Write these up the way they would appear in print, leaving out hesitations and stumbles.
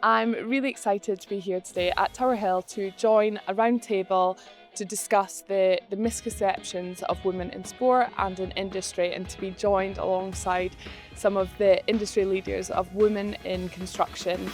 I'm really excited to be here today at Tower Hill to join a roundtable to discuss the misconceptions of women in sport and in industry, and to be joined alongside some of the industry leaders of women in construction.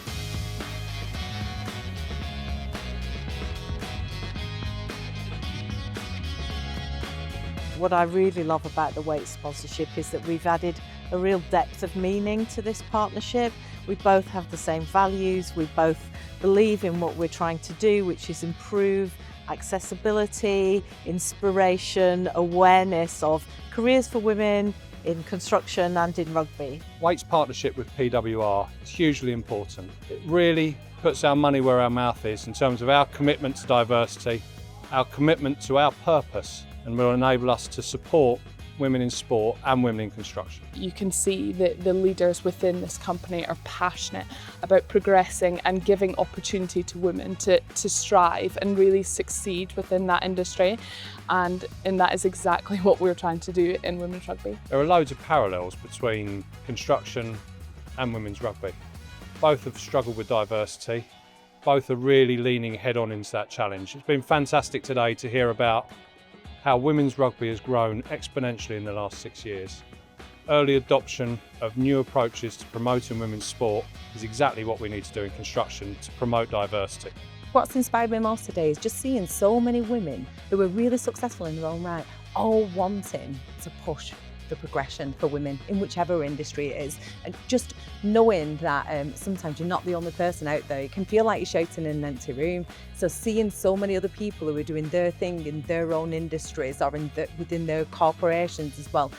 What I really love about the Wates sponsorship is that we've added a real depth of meaning to this partnership. We both have the same values, we both believe in what we're trying to do, which is improve accessibility, inspiration, awareness of careers for women in construction and in rugby. Wates' partnership with PWR is hugely important. It really puts our money where our mouth is in terms of our commitment to diversity, our commitment to our purpose, and will enable us to support women in sport and women in construction. You can see that the leaders within this company are passionate about progressing and giving opportunity to women to strive and really succeed within that industry, and that is exactly what we're trying to do in women's rugby. There are loads of parallels between construction and women's rugby. Both have struggled with diversity, both are really leaning head on into that challenge. It's been fantastic today to hear about how women's rugby has grown exponentially in the last 6 years. Early adoption of new approaches to promoting women's sport is exactly what we need to do in construction to promote diversity. What's inspired me most today is just seeing so many women who are really successful in their own right, all wanting to push the progression for women in whichever industry it is, and just knowing that sometimes you're not the only person out there. It can feel like you're shouting in an empty room. So seeing so many other people who are doing their thing in their own industries or within their corporations as well,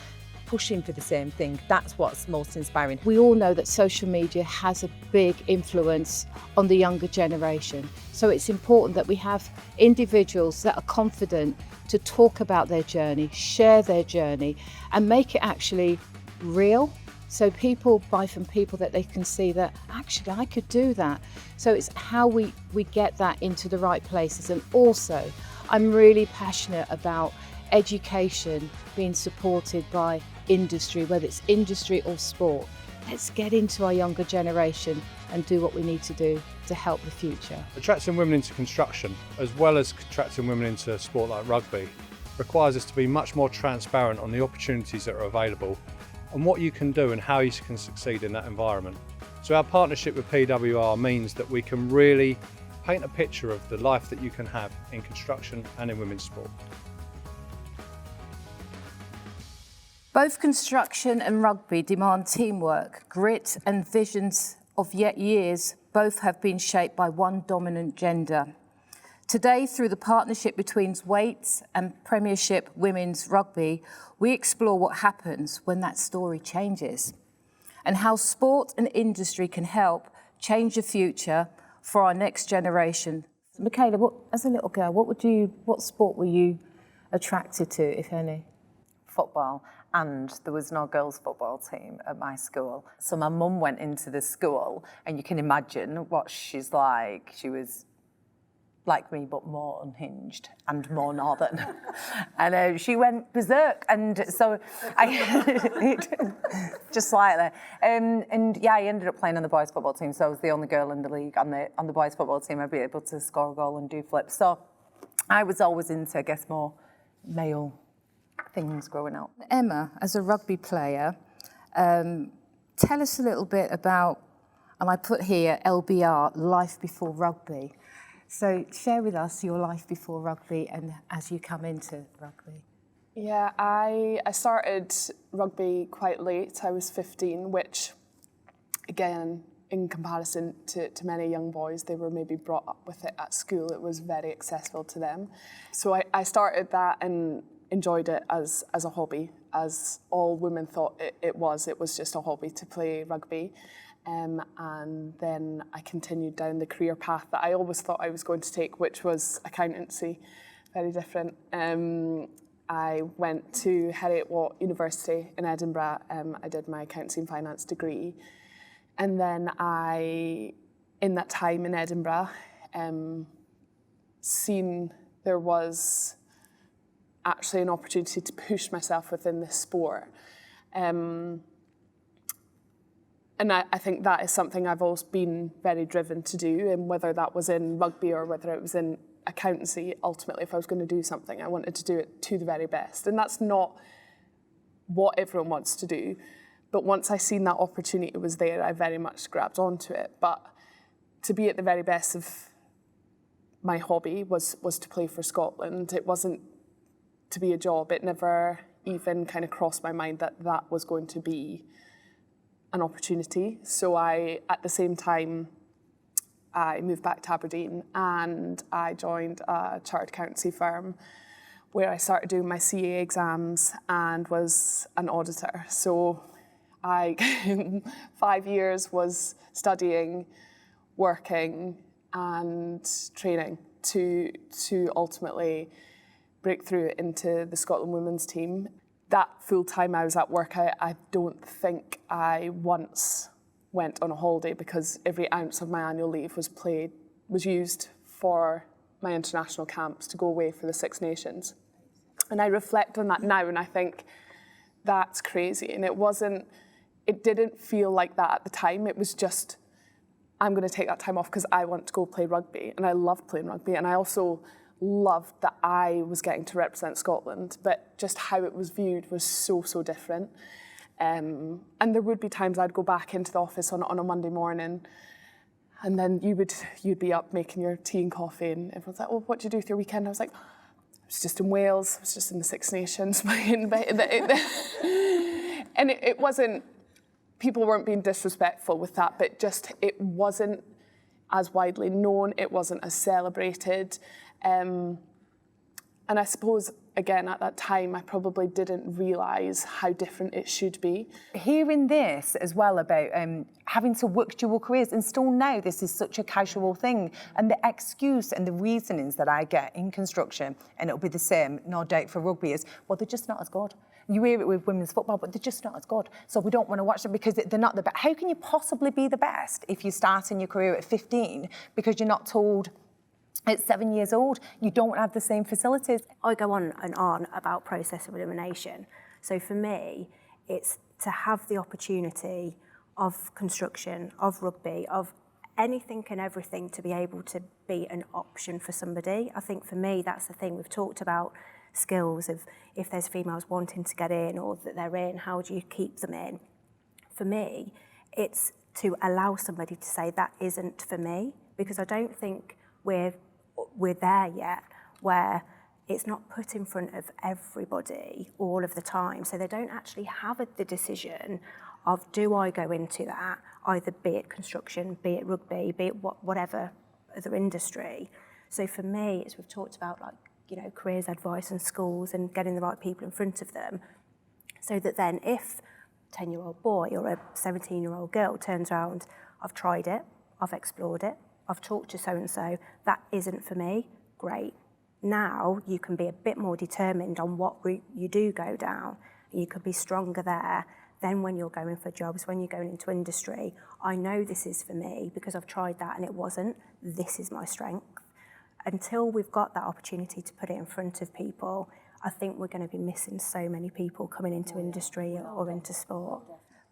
pushing for the same thing, that's what's most inspiring. We all know that social media has a big influence on the younger generation. So it's important that we have individuals that are confident to talk about their journey, share their journey, and make it actually real. So people buy from people that they can see that actually I could do that. So it's how we get that into the right places. And also, I'm really passionate about education being supported by industry, whether it's industry or sport. Let's get into our younger generation and do what we need to do to help the future. Attracting women into construction, as well as attracting women into sport like rugby, requires us to be much more transparent on the opportunities that are available and what you can do and how you can succeed in that environment. So our partnership with PWR means that we can really paint a picture of the life that you can have in construction and in women's sport. Both construction and rugby demand teamwork, grit and visions of yet years. Both have been shaped by one dominant gender. Today, through the partnership between Wates and Premiership Women's Rugby, we explore what happens when that story changes and how sport and industry can help change the future for our next generation. Michaela, as a little girl, what sport were you attracted to, if any? Football, and there was no girls' football team at my school. So my mum went into the school, and you can imagine what she's like. She was like me, but more unhinged and more northern. And she went berserk, and so I just slightly. And yeah, I ended up playing on the boys' football team, so I was the only girl in the league on the boys' football team. I'd be able to score a goal and do flips. So I was always into, I guess, more male things growing up. Emma, as a rugby player, tell us a little bit about, and I put here LBR, Life Before Rugby. So share with us your life before rugby and as you come into rugby. Yeah, I started rugby quite late. I was 15, which again, in comparison to many young boys, they were maybe brought up with it at school. It was very accessible to them. So I started that and enjoyed it as a hobby, as all women thought it was. It was just a hobby to play rugby. And then I continued down the career path that I always thought I was going to take, which was accountancy, very different. I went to Heriot-Watt University in Edinburgh. I did my accountancy and finance degree. And then in that time in Edinburgh, seen there was actually an opportunity to push myself within this sport. And I think that is something I've always been very driven to do, and whether that was in rugby or whether it was in accountancy, ultimately, if I was going to do something, I wanted to do it to the very best. And that's not what everyone wants to do. But once I seen that opportunity was there, I very much grabbed onto it. But to be at the very best of my hobby was to play for Scotland. It wasn't to be a job. It never even kind of crossed my mind that that was going to be an opportunity. So at the same time, I moved back to Aberdeen and I joined a chartered accountancy firm where I started doing my CA exams and was an auditor. So I 5 years was studying, working and training to ultimately break through into the Scotland women's team. That full time I was at work, I don't think I once went on a holiday because every ounce of my annual leave was used for my international camps to go away for the Six Nations. And I reflect on that now and I think that's crazy. And it didn't feel like that at the time. It was just, I'm going to take that time off because I want to go play rugby. And I loved playing rugby. And I also loved that I was getting to represent Scotland, but just how it was viewed was so, so different. And there would be times I'd go back into the office on a Monday morning and then you'd be up making your tea and coffee and everyone's like, oh, what did you do with your weekend? I was like, I was just in Wales, I was just in the Six Nations. And it wasn't, people weren't being disrespectful with that, but just it wasn't as widely known, it wasn't as celebrated. And I suppose, again, at that time, I probably didn't realise how different it should be. Hearing this as well about having to work dual careers, and still now this is such a casual thing, and the excuse and the reasonings that I get in construction, and it'll be the same, no doubt, for rugby, is, well, they're just not as good. You hear it with women's football, but they're just not as good. So we don't want to watch them because they're not the best. How can you possibly be the best if you're starting your career at 15 because you're not told at 7 years old, you don't have the same facilities? I go on and on about process of elimination. So for me, it's to have the opportunity of construction, of rugby, of anything and everything to be able to be an option for somebody. I think for me, that's the thing. We've talked about skills of if there's females wanting to get in or that they're in, how do you keep them in? For me, it's to allow somebody to say that isn't for me, because I don't think we're there yet where it's not put in front of everybody all of the time. So they don't actually have the decision of, do I go into that, either be it construction, be it rugby, be it whatever other industry. So for me, as we've talked about, like, you know, careers advice and schools and getting the right people in front of them, so that then if a 10-year-old boy or a 17-year-old girl turns around, I've tried it, I've explored it, I've talked to so-and-so, that isn't for me, great. Now you can be a bit more determined on what route you do go down. You could be stronger there. Then when you're going for jobs, when you're going into industry, I know this is for me because I've tried that and it wasn't. This is my strength. Until we've got that opportunity to put it in front of people, I think we're going to be missing so many people coming into industry or into sport.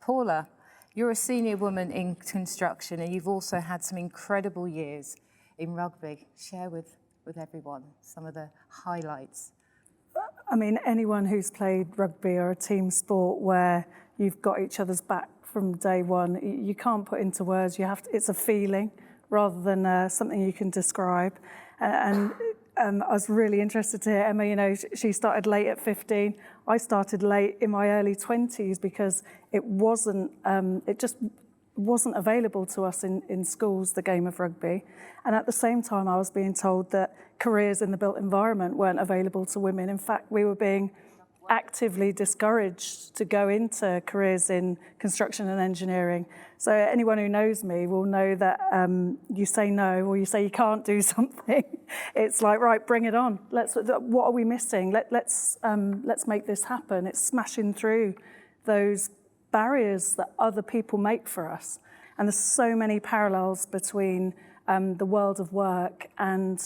Paula, you're a senior woman in construction and you've also had some incredible years in rugby. Share with everyone some of the highlights. I mean, anyone who's played rugby or a team sport where you've got each other's back from day one, you can't put into words. It's a feeling rather than something you can describe. And I was really interested to hear Emma, you know, she started late at 15. I started late in my early 20s because it just wasn't available to us in schools, the game of rugby. And at the same time, I was being told that careers in the built environment weren't available to women. In fact, we were being actively discouraged to go into careers in construction and engineering. So anyone who knows me will know that you say no or you say you can't do something. It's like, right, bring it on. What are we missing? Let's make this happen. It's smashing through those barriers that other people make for us. And there's so many parallels between the world of work and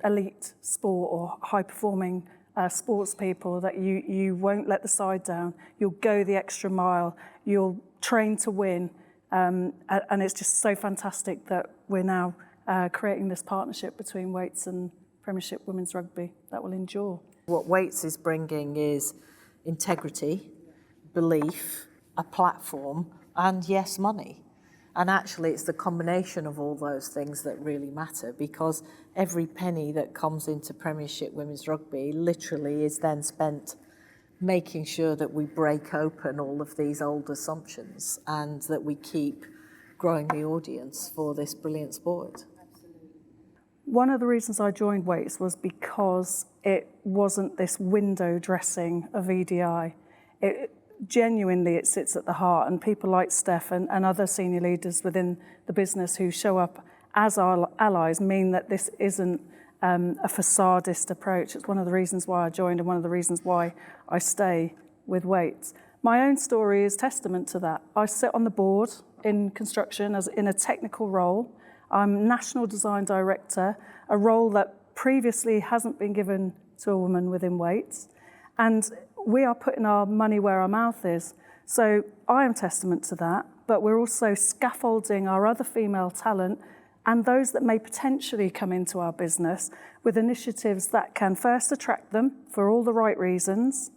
elite sport or high-performing sports people, that you won't let the side down. You'll go the extra mile. You'll train to win. And it's just so fantastic that we're now creating this partnership between Wates and Premiership Women's Rugby that will endure. What Wates is bringing is integrity, belief, a platform, and yes, money. And actually it's the combination of all those things that really matter, because every penny that comes into Premiership Women's Rugby literally is then spent making sure that we break open all of these old assumptions and that we keep growing the audience for this brilliant sport. One of the reasons I joined Wates was because it wasn't this window dressing of EDI. Genuinely, it sits at the heart, and people like Steph and other senior leaders within the business who show up as our allies mean that this isn't a facadist approach. It's one of the reasons why I joined and one of the reasons why I stay with Wates. My own story is testament to that. I sit on the board in construction as in a technical role. I'm National Design Director, a role that previously hasn't been given to a woman within Wates. And we are putting our money where our mouth is. So I am testament to that, but we're also scaffolding our other female talent and those that may potentially come into our business with initiatives that can first attract them for all the right reasons,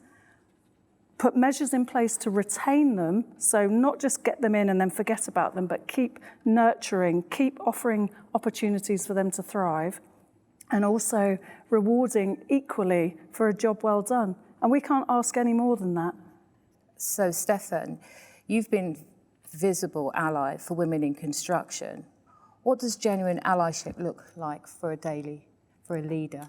put measures in place to retain them, so not just get them in and then forget about them, but keep nurturing, keep offering opportunities for them to thrive, and also rewarding equally for a job well done. And we can't ask any more than that. So, Stefan, you've been visible ally for women in construction. What does genuine allyship look like for a leader?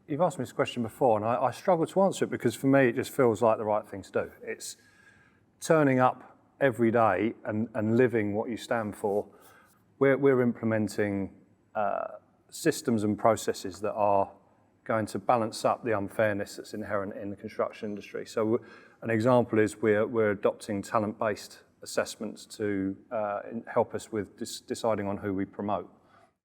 You've asked me this question before, and I struggle to answer it because for me it just feels like the right thing to do. It's turning up every day and living what you stand for. We're implementing systems and processes that are going to balance up the unfairness that's inherent in the construction industry. So an example is we're adopting talent-based assessments to help us with deciding on who we promote.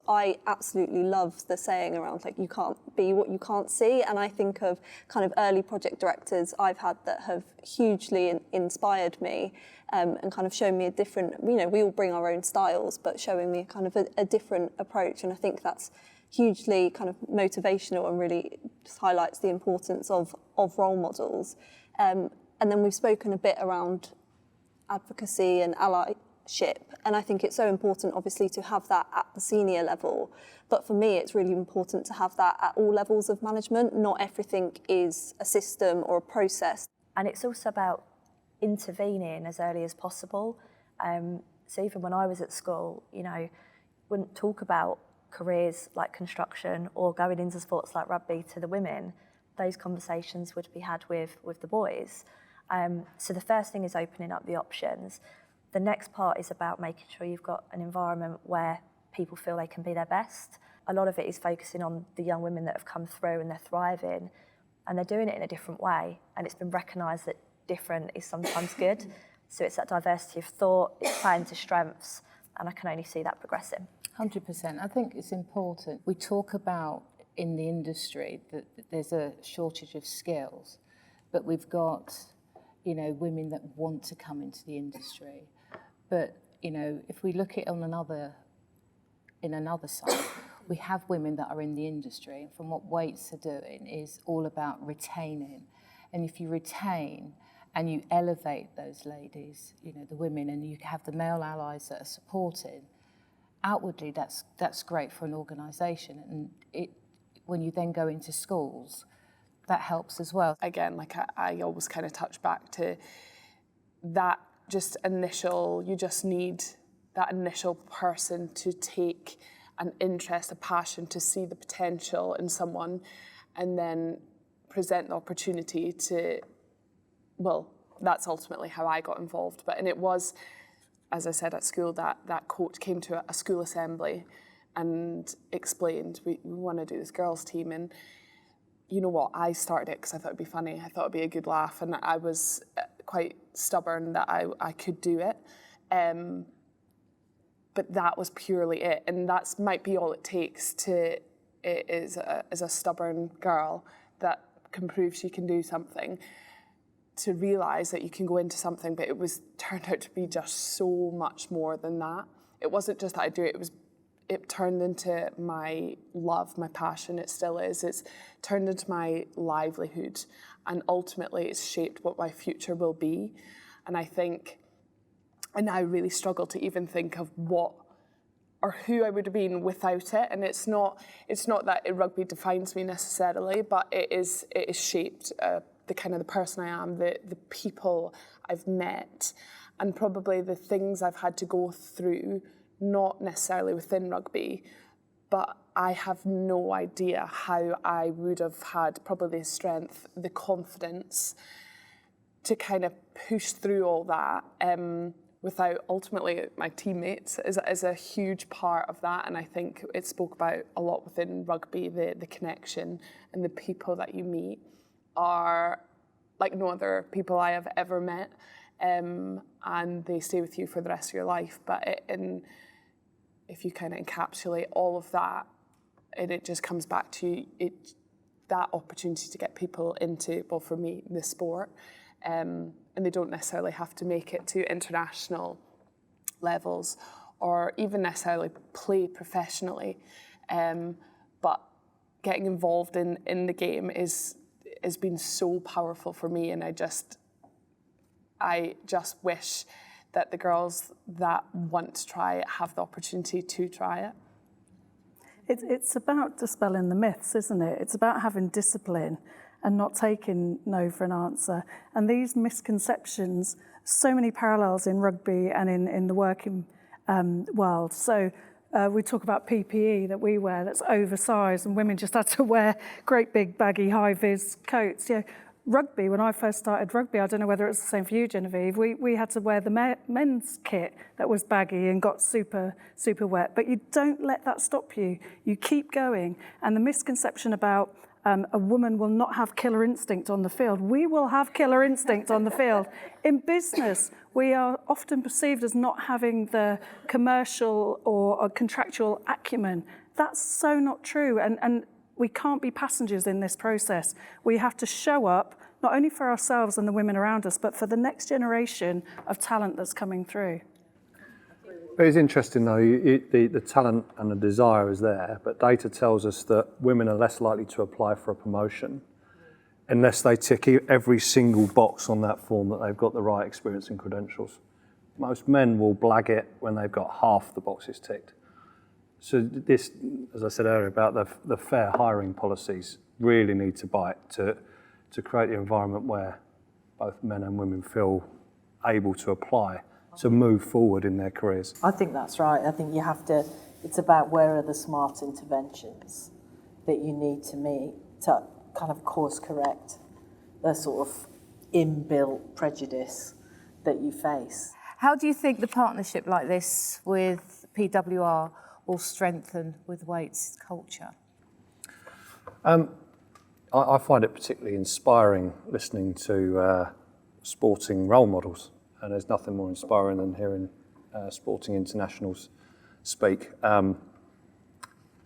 I absolutely love the saying around like you can't be what you can't see, and I think of kind of early project directors I've had that have hugely inspired me and kind of shown me a different, you know, we all bring our own styles, but showing me kind of a different approach, and I think that's hugely kind of motivational and really just highlights the importance of role models. And then we've spoken a bit around advocacy and allyship, and I think it's so important obviously to have that at the senior level, but for me it's really important to have that at all levels of management. Not everything is a system or a process. And it's also about intervening as early as possible. So even when I was at school, you know, wouldn't talk about careers like construction or going into sports like rugby to the women. Those conversations would be had with the boys. So the first thing is opening up the options. The next part is about making sure you've got an environment where people feel they can be their best. A lot of it is focusing on the young women that have come through and they're thriving, and they're doing it in a different way, and it's been recognised that different is sometimes good. So it's that diversity of thought, it's playing to strengths, and I can only see that progressing. 100%. I think it's important. We talk about in the industry that there's a shortage of skills, but we've got, you know, women that want to come into the industry. But, you know, if we look at it on another side, we have women that are in the industry, and from what Wates are doing is all about retaining. And if you retain and you elevate those ladies, you know, the women, and you have the male allies that are supporting, outwardly that's great for an organisation, and when you then go into schools, that helps as well. Again, like I always kind of touch back to that just initial, you just need that initial person to take an interest, a passion, to see the potential in someone, and then present the opportunity to, well, that's ultimately how I got involved. And it was, as I said, at school, that coach came to a school assembly and explained, we want to do this girls' team. And you know what, I started it because I thought it'd be funny, I thought it'd be a good laugh, and I was quite stubborn that I could do it. But that was purely it, and that might be all it takes to, is a stubborn girl that can prove she can do something. to realise that you can go into something, but turned out to be just so much more than that. It wasn't just that I do it, it turned into my love, my passion, it still is. It's turned into my livelihood, and ultimately it's shaped what my future will be. And I think, and I really struggle to even think of what or who I would have been without it. And it's not that rugby defines me necessarily, but it is shaped the kind of the person I am, the people I've met, and probably the things I've had to go through, not necessarily within rugby, but I have no idea how I would have had probably the strength, the confidence to kind of push through all that without ultimately my teammates is a huge part of that. And I think it spoke about a lot within rugby, the connection and the people that you meet are like no other people I have ever met, and they stay with you for the rest of your life. But if you kind of encapsulate all of that, it just comes back to that opportunity to get people into, well, for me, the sport, and they don't necessarily have to make it to international levels or even necessarily play professionally, but getting involved in the game has been so powerful for me, and I just wish that the girls that want to try it have the opportunity to try it. It's about dispelling the myths, isn't it? It's about having discipline and not taking no for an answer. And these misconceptions, so many parallels in rugby and in the working world. So we talk about PPE that we wear that's oversized, and women just had to wear great big baggy high-vis coats. You know, rugby, when I first started rugby, I don't know whether it's the same for you, Genevieve, we had to wear the men's kit that was baggy and got super, super wet. But you don't let that stop you. You keep going. And the misconception about a woman will not have killer instinct on the field. We will have killer instinct on the field. In business, we are often perceived as not having the commercial or contractual acumen. That's so not true. And we can't be passengers in this process. We have to show up, not only for ourselves and the women around us, but for the next generation of talent that's coming through. It's interesting though, the talent and the desire is there, but data tells us that women are less likely to apply for a promotion unless they tick every single box on that form that they've got the right experience and credentials. Most men will blag it when they've got half the boxes ticked. So this, as I said earlier, about the fair hiring policies really need to bite to create the environment where both men and women feel able to apply to move forward in their careers. I think that's right. I think you have to, it's about where are the smart interventions that you need to meet to kind of course correct the sort of inbuilt prejudice that you face. How do you think the partnership like this with PWR will strengthen with Wates culture? I find it particularly inspiring listening to sporting role models, and there's nothing more inspiring than hearing sporting internationals speak. And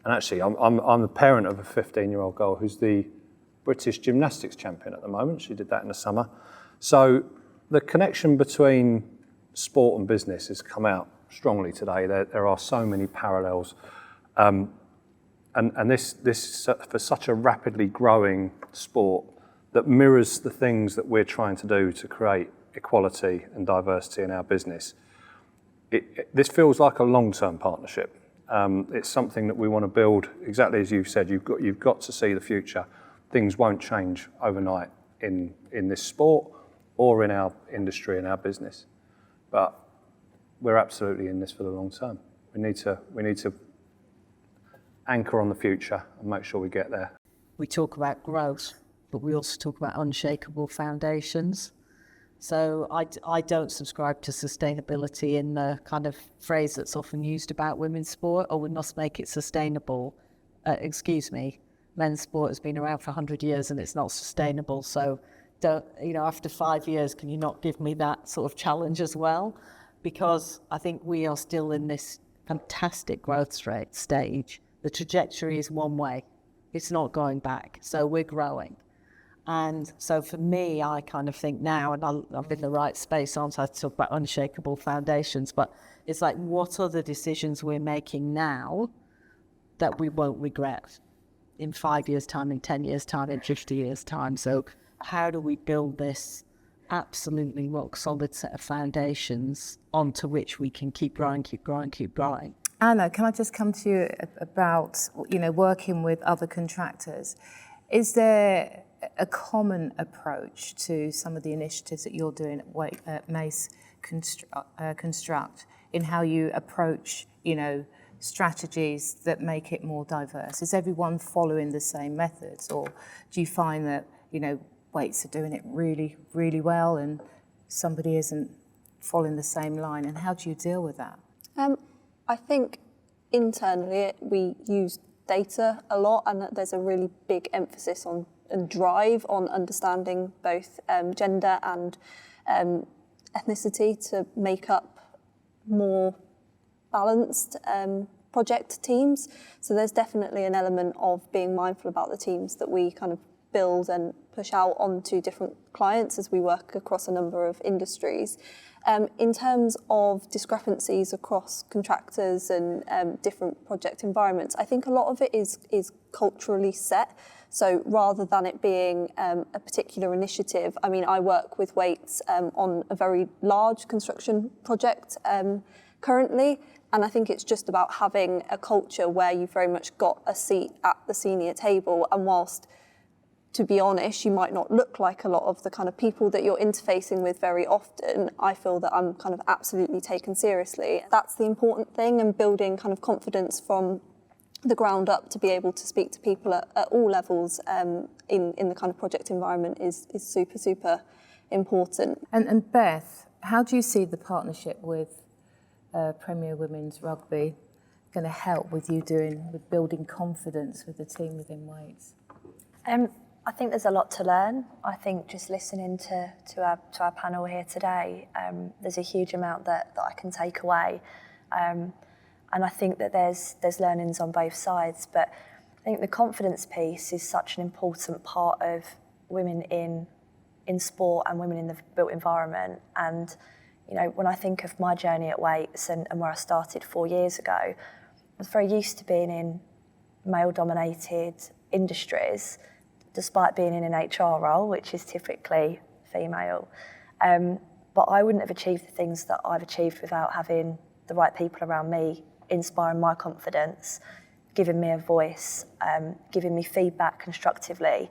actually, I'm the parent of a 15-year-old girl who's the British gymnastics champion at the moment. She did that in the summer. So the connection between sport and business has come out strongly today. There are so many parallels. And this for such a rapidly growing sport that mirrors the things that we're trying to do to create equality and diversity in our business. This feels like a long-term partnership. It's something that we want to build, exactly as you've said, you've got to see the future. Things won't change overnight in this sport or in our industry and our business. But we're absolutely in this for the long term. We need to anchor on the future and make sure we get there. We talk about growth, but we also talk about unshakable foundations. So I don't subscribe to sustainability in the kind of phrase that's often used about women's sport, or we must make it sustainable. Men's sport has been around for 100 years and it's not sustainable. So after 5 years, can you not give me that sort of challenge as well? Because I think we are still in this fantastic growth stage. The trajectory is one way. It's not going back. So we're growing. And so for me, I kind of think now, and I'm in the right space, aren't I, to talk about unshakable foundations, but it's like, what are the decisions we're making now that we won't regret in 5 years' time, in 10 years' time, in 50 years' time? So how do we build this absolutely rock solid set of foundations onto which we can keep growing, keep growing, keep growing? Anna, can I just come to you about, working with other contractors? Is there a common approach to some of the initiatives that you're doing at Mace Construct in how you approach, strategies that make it more diverse? Is everyone following the same methods, or do you find that, Wates are doing it really, really well and somebody isn't following the same line? And how do you deal with that? I think internally we use data a lot, and there's a really big emphasis on and drive on understanding both gender and ethnicity to make up more balanced project teams. So there's definitely an element of being mindful about the teams that we kind of build and push out onto different clients as we work across a number of industries. In terms of discrepancies across contractors and different project environments, I think a lot of it is culturally set. So rather than it being a particular initiative, I mean, I work with Wates on a very large construction project currently, and I think it's just about having a culture where you've very much got a seat at the senior table, and whilst, to be honest, you might not look like a lot of the kind of people that you're interfacing with very often, I feel that I'm kind of absolutely taken seriously. That's the important thing, and building kind of confidence from the ground up to be able to speak to people at all levels in the kind of project environment is super, super important. And Beth, how do you see the partnership with Premier Women's Rugby going to help with building confidence with the team within Wates? I think there's a lot to learn. I think just listening to our panel here today, there's a huge amount that I can take away. And I think that there's learnings on both sides, but I think the confidence piece is such an important part of women in sport and women in the built environment. And when I think of my journey at Wates and where I started 4 years ago, I was very used to being in male-dominated industries, despite being in an HR role, which is typically female. But I wouldn't have achieved the things that I've achieved without having the right people around me inspiring my confidence, giving me a voice, giving me feedback constructively.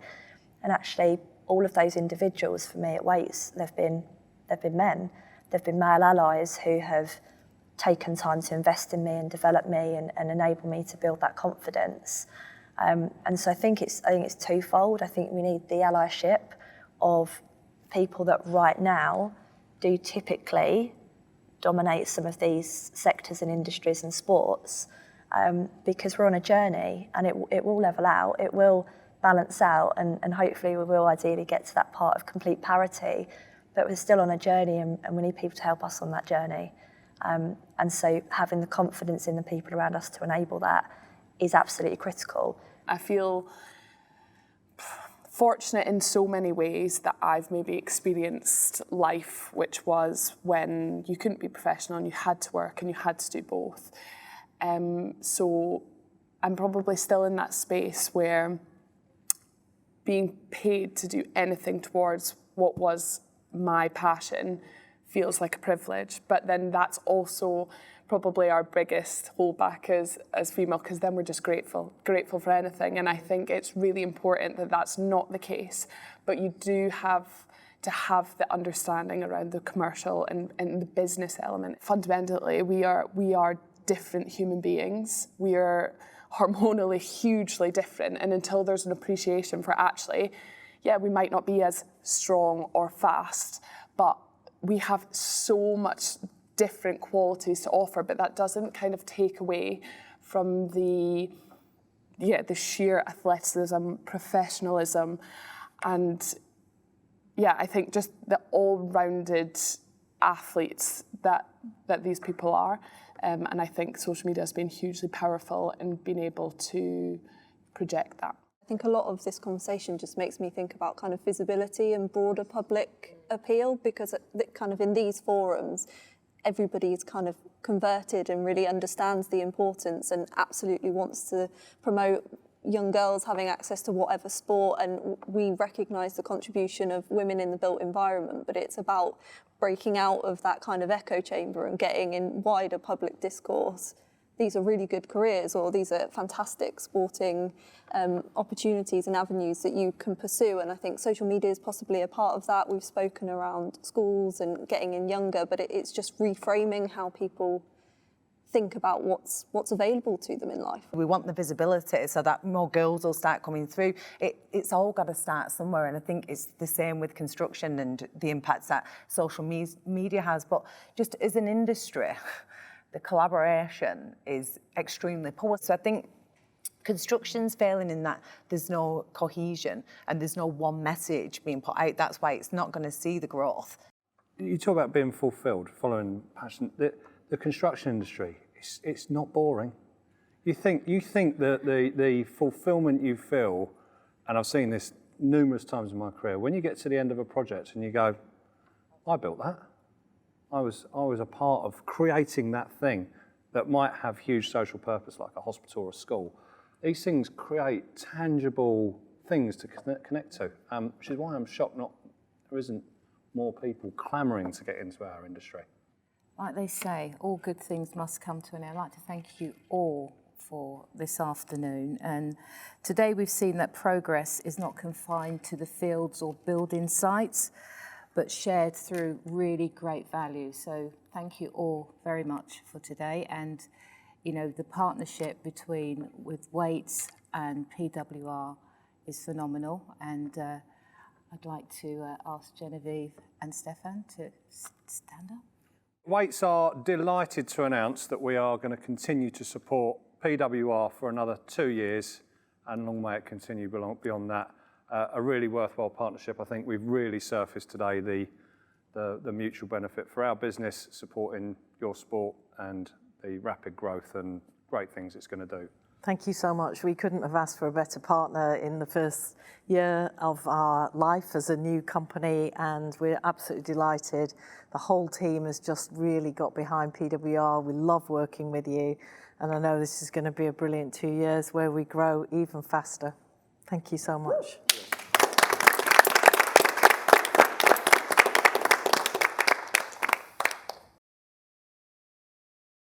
And actually, all of those individuals for me at Wates, they've been men. They've been male allies who have taken time to invest in me and develop me and enable me to build that confidence. And so I think it's twofold. I think we need the allyship of people that right now do typically dominate some of these sectors and industries and sports, because we're on a journey, and it will level out, it will balance out, and hopefully we will ideally get to that part of complete parity, but we're still on a journey, and we need people to help us on that journey. And so having the confidence in the people around us to enable that is absolutely critical. I feel fortunate in so many ways that I've maybe experienced life, which was when you couldn't be professional and you had to work and you had to do both. So I'm probably still in that space where being paid to do anything towards what was my passion feels like a privilege, but then that's also probably our biggest holdback as female, because then we're just grateful for anything. And I think it's really important that that's not the case, but you do have to have the understanding around the commercial and the business element. Fundamentally, we are different human beings. We are hormonally hugely different, and until there's an appreciation for actually, yeah, we might not be as strong or fast, but we have so much different qualities to offer, but that doesn't kind of take away from the sheer athleticism, professionalism, and I think just the all-rounded athletes that these people are. And I think social media has been hugely powerful in being able to project that. I I think a lot of this conversation just makes me think about kind of visibility and broader public appeal, because kind of in these forums, everybody's kind of converted and really understands the importance and absolutely wants to promote young girls having access to whatever sport, and we recognise the contribution of women in the built environment, but it's about breaking out of that kind of echo chamber and getting in wider public discourse. These are really good careers, or these are fantastic sporting opportunities and avenues that you can pursue, and I think social media is possibly a part of that. We've spoken around schools and getting in younger, but it's just reframing how people think about what's available to them in life. We want the visibility so that more girls will start coming through. It's all got to start somewhere, and I think it's the same with construction and the impacts that social media has. But just as an industry, the collaboration is extremely poor. So I think construction's failing in that there's no cohesion and there's no one message being put out. That's why it's not going to see the growth. You talk about being fulfilled, following passion. The construction industry, it's not boring. You think that the fulfillment you feel, and I've seen this numerous times in my career, when you get to the end of a project and you go, I built that. I was a part of creating that thing that might have huge social purpose, like a hospital or a school. These things create tangible things to connect to, which is why I'm shocked there isn't more people clamouring to get into our industry. Like they say, all good things must come to an end. I'd like to thank you all for this afternoon. And today we've seen that progress is not confined to the fields or building sites, but shared through really great values. So thank you all very much for today. And you know, the partnership with Wates and PWR is phenomenal. And I'd like to ask Genevieve and Stefan to stand up. Wates are delighted to announce that we are going to continue to support PWR for another 2 years, and long may it continue beyond that. A really worthwhile partnership. I think we've really surfaced today the mutual benefit for our business, supporting your sport and the rapid growth and great things it's going to do. Thank you so much. We couldn't have asked for a better partner in the first year of our life as a new company, and we're absolutely delighted. The whole team has just really got behind PWR. We love working with you, and I know this is going to be a brilliant 2 years where we grow even faster. Thank you so much.